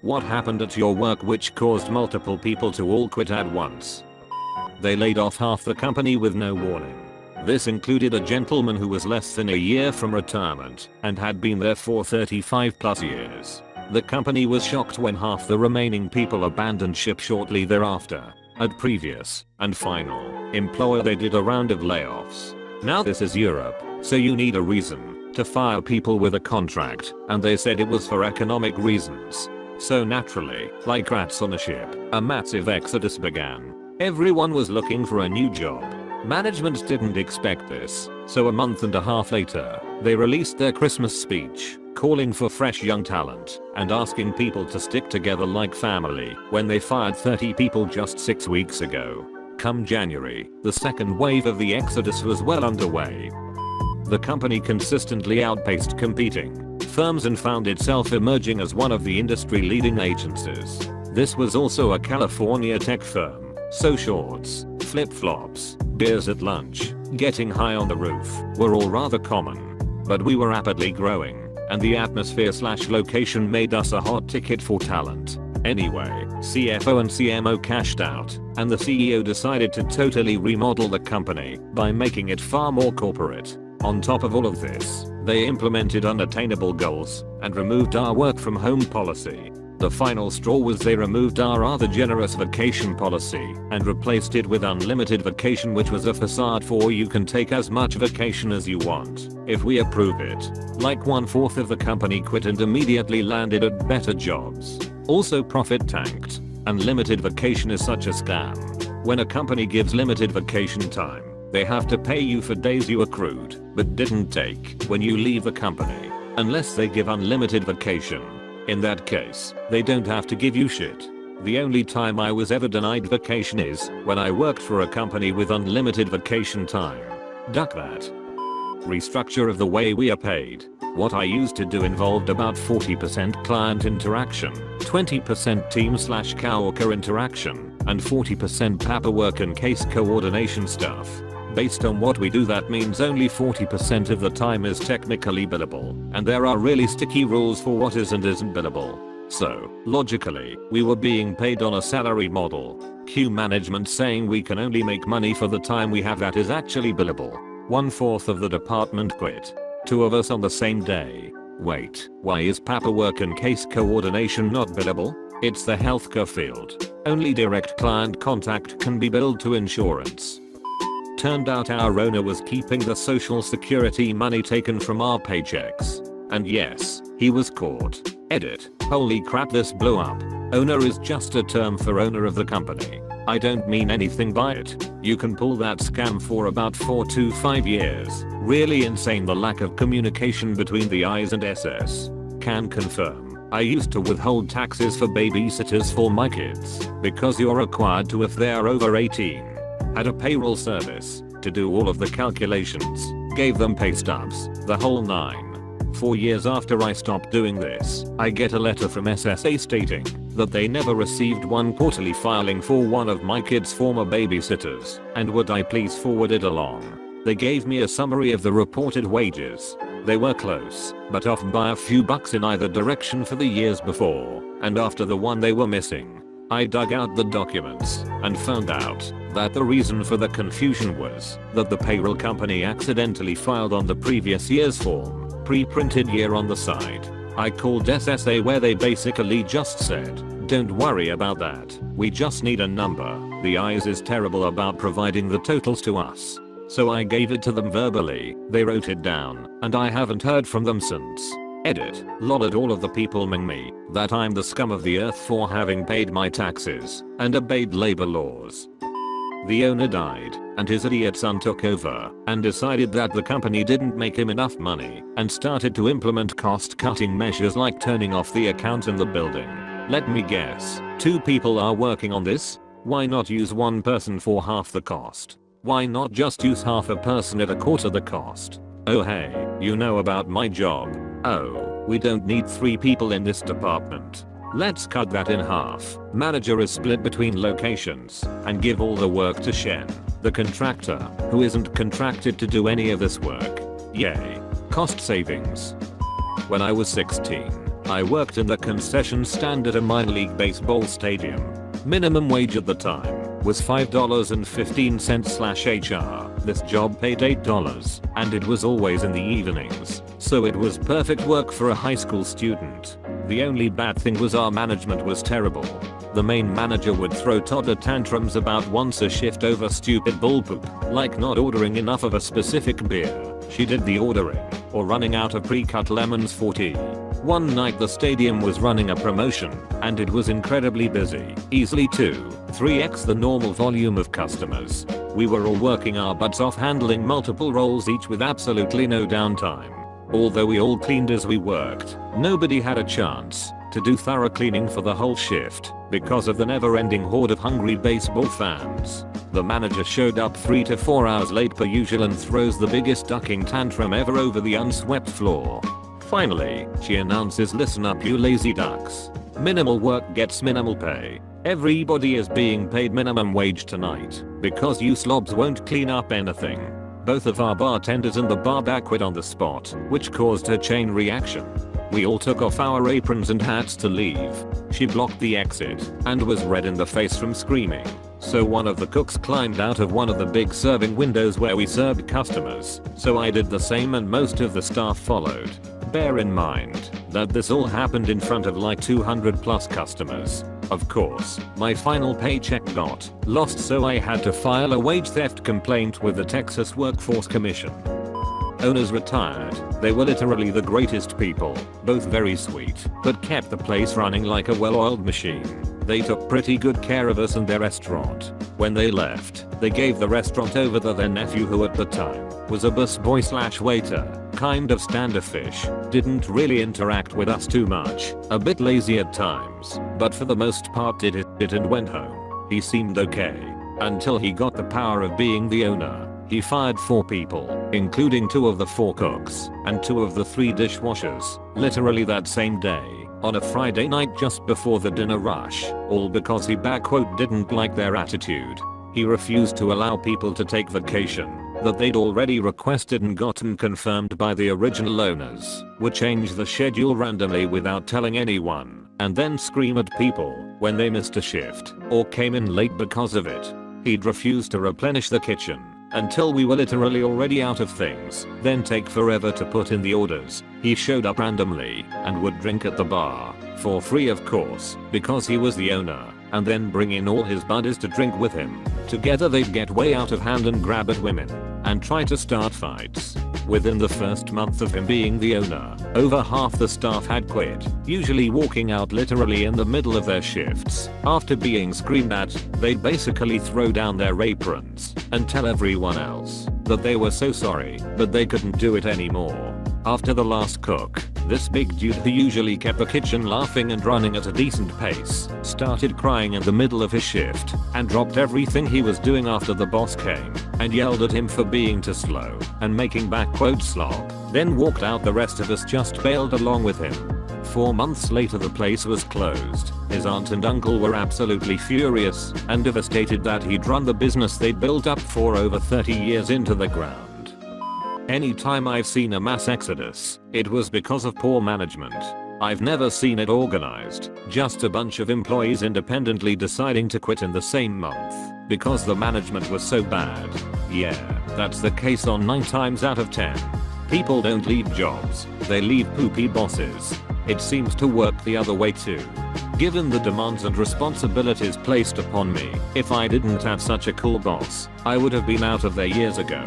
What happened at your work which caused multiple people to all quit at once? They laid off half the company with no warning. This included a gentleman who was less than a year from retirement and had been there for 35 plus years. The company was shocked when half the remaining people abandoned ship shortly thereafter. At previous and final employer they did a round of layoffs. Now this is Europe, so you need a reason to fire people with a contract, and they said it was for economic reasons. So naturally, like rats on a ship, a massive exodus began. Everyone was looking for a new job. Management didn't expect this, so a month and a half later, they released their Christmas speech, calling for fresh young talent and asking people to stick together like family when they fired 30 people just 6 weeks ago. Come January, the second wave of the exodus was well underway. The company consistently outpaced competing firms and found itself emerging as one of the industry leading agencies. This was also a California tech firm, so shorts, flip-flops, beers at lunch, getting high on the roof were all rather common. But we were rapidly growing, and the atmosphere/location made us a hot ticket for talent. Anyway, CFO and CMO cashed out, and the CEO decided to totally remodel the company by making it far more corporate. On top of all of this, they implemented unattainable goals and removed our work from home policy. The final straw was they removed our rather generous vacation policy and replaced it with unlimited vacation, which was a facade for you can take as much vacation as you want if we approve it. Like 1/4 of the company quit and immediately landed at better jobs. Also profit tanked. Unlimited vacation is such a scam. When a company gives limited vacation time, they have to pay you for days you accrued but didn't take when you leave the company, unless they give unlimited vacation. In that case, they don't have to give you shit. The only time I was ever denied vacation is when I worked for a company with unlimited vacation time. Duck that. Restructure of the way we are paid. What I used to do involved about 40% client interaction, 20% team/coworker interaction, and 40% paperwork and case coordination stuff. Based on what we do, that means only 40% of the time is technically billable, and there are really sticky rules for what is and isn't billable. So, logically, we were being paid on a salary model. Q management saying we can only make money for the time we have that is actually billable. 1/4 of the department quit. 2 of us on the same day. Wait, why is paperwork and case coordination not billable? It's the healthcare field. Only direct client contact can be billed to insurance. Turned out our owner was keeping the social security money taken from our paychecks. And yes, he was caught. Edit. Holy crap, this blew up. Owner is just a term for owner of the company. I don't mean anything by it. You can pull that scam for about 4 to 5 years. Really insane the lack of communication between the I's and S's. Can confirm. I used to withhold taxes for babysitters for my kids because you're required to if they're over 18. Had a payroll service to do all of the calculations, gave them pay stubs, the whole 9. 4 years after I stopped doing this, I get a letter from SSA stating that they never received one quarterly filing for one of my kids' former babysitters, and would I please forward it along. They gave me a summary of the reported wages. They were close, but off by a few bucks in either direction for the years before and after the one they were missing. I dug out the documents and found out that the reason for the confusion was that the payroll company accidentally filed on the previous year's form, pre-printed year on the side. I called SSA where they basically just said, don't worry about that, we just need a number. The IS is terrible about providing the totals to us. So I gave it to them verbally, they wrote it down, and I haven't heard from them since. Edit. Lol at all of the people ming me that I'm the scum of the earth for having paid my taxes and obeyed labor laws. The owner died, and his idiot son took over and decided that the company didn't make him enough money and started to implement cost-cutting measures like turning off the accounts in the building. Let me guess, 2 people are working on this? Why not use 1 person for half the cost? Why not just use half a person at a quarter the cost? Oh hey, you know about my job. Oh, we don't need 3 people in this department. Let's cut that in half. Manager is split between locations and give all the work to Shen, the contractor, who isn't contracted to do any of this work. Yay. Cost savings. When I was 16, I worked in the concession stand at a minor league baseball stadium. Minimum wage at the time was $5.15/HR. This job paid $8 and it was always in the evenings, so it was perfect work for a high school student. The only bad thing was our management was terrible. The main manager would throw toddler tantrums about once a shift over stupid bullpoop, like not ordering enough of a specific beer. She did the ordering, or running out of pre-cut lemons for tea. One night the stadium was running a promotion, and it was incredibly busy, easily 2-3x the normal volume of customers. We were all working our butts off handling multiple roles each with absolutely no downtime. Although we all cleaned as we worked, nobody had a chance to do thorough cleaning for the whole shift because of the never-ending horde of hungry baseball fans. The manager showed up 3 to 4 hours late per usual and throws the biggest ducking tantrum ever over the unswept floor. Finally, she announces, "Listen up you lazy ducks. Minimal work gets minimal pay. Everybody is being paid minimum wage tonight because you slobs won't clean up anything." Both of our bartenders and the barback quit on the spot, which caused a chain reaction. We all took off our aprons and hats to leave. She blocked the exit and was red in the face from screaming. So one of the cooks climbed out of one of the big serving windows where we served customers. So I did the same and most of the staff followed. Bear in mind that this all happened in front of like 200 plus customers. Of course, my final paycheck got lost, so I had to file a wage theft complaint with the Texas Workforce Commission. Owners retired. They were literally the greatest people, both very sweet, but kept the place running like a well-oiled machine. They took pretty good care of us and their restaurant. When they left, they gave the restaurant over to their nephew, who at the time was a busboy/waiter, kind of standoffish, didn't really interact with us too much, a bit lazy at times, but for the most part did it and went home. He seemed okay until he got the power of being the owner. He fired 4 people, including 2 of the 4 cooks and 2 of the 3 dishwashers, literally that same day, on a Friday night just before the dinner rush, all because he didn't like their attitude. He refused to allow people to take vacation that they'd already requested and gotten confirmed by the original owners, would change the schedule randomly without telling anyone, and then scream at people when they missed a shift or came in late because of it. He'd refuse to replenish the kitchen until we were literally already out of things, then take forever to put in the orders. He showed up randomly and would drink at the bar, for free of course, because he was the owner, and then bring in all his buddies to drink with him. Together they'd get way out of hand and grab at women and try to start fights. Within the first month of him being the owner, over half the staff had quit, usually walking out literally in the middle of their shifts. After being screamed at, they'd basically throw down their aprons and tell everyone else that they were so sorry, but they couldn't do it anymore. After the last cook, this big dude who usually kept the kitchen laughing and running at a decent pace, started crying in the middle of his shift and dropped everything he was doing after the boss came and yelled at him for being too slow and making slop. Then walked out. The rest of us just bailed along with him. 4 months later the place was closed. His aunt and uncle were absolutely furious and devastated that he'd run the business they'd built up for over 30 years into the ground. Anytime I've seen a mass exodus, it was because of poor management. I've never seen it organized, just a bunch of employees independently deciding to quit in the same month because the management was so bad. Yeah, that's the case on 9 times out of 10. People don't leave jobs, they leave poopy bosses. It seems to work the other way too. Given the demands and responsibilities placed upon me, if I didn't have such a cool boss, I would have been out of there years ago.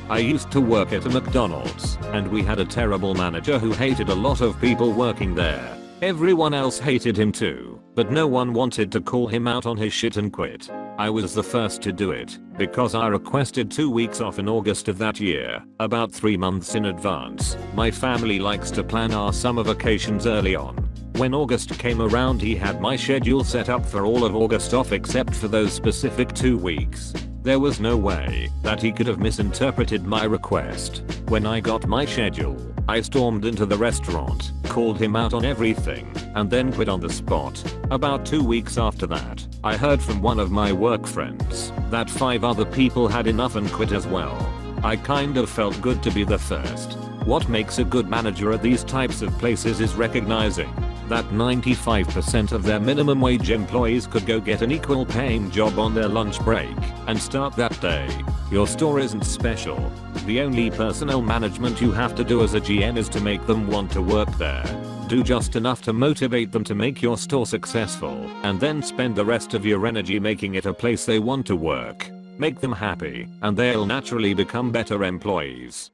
I used to work at a McDonald's, and we had a terrible manager who hated a lot of people working there. Everyone else hated him too, but no one wanted to call him out on his shit and quit. I was the first to do it, because I requested 2 weeks off in August of that year, about 3 months in advance. My family likes to plan our summer vacations early on. When August came around, he had my schedule set up for all of August off except for those specific 2 weeks. There was no way that he could have misinterpreted my request. When I got my schedule, I stormed into the restaurant, called him out on everything, and then quit on the spot. About 2 weeks after that, I heard from one of my work friends that 5 other people had enough and quit as well. I kind of felt good to be the first. What makes a good manager at these types of places is recognizing that 95% of their minimum wage employees could go get an equal paying job on their lunch break and start that day. Your store isn't special. The only personnel management you have to do as a GM is to make them want to work there. Do just enough to motivate them to make your store successful, and then spend the rest of your energy making it a place they want to work. Make them happy, and they'll naturally become better employees.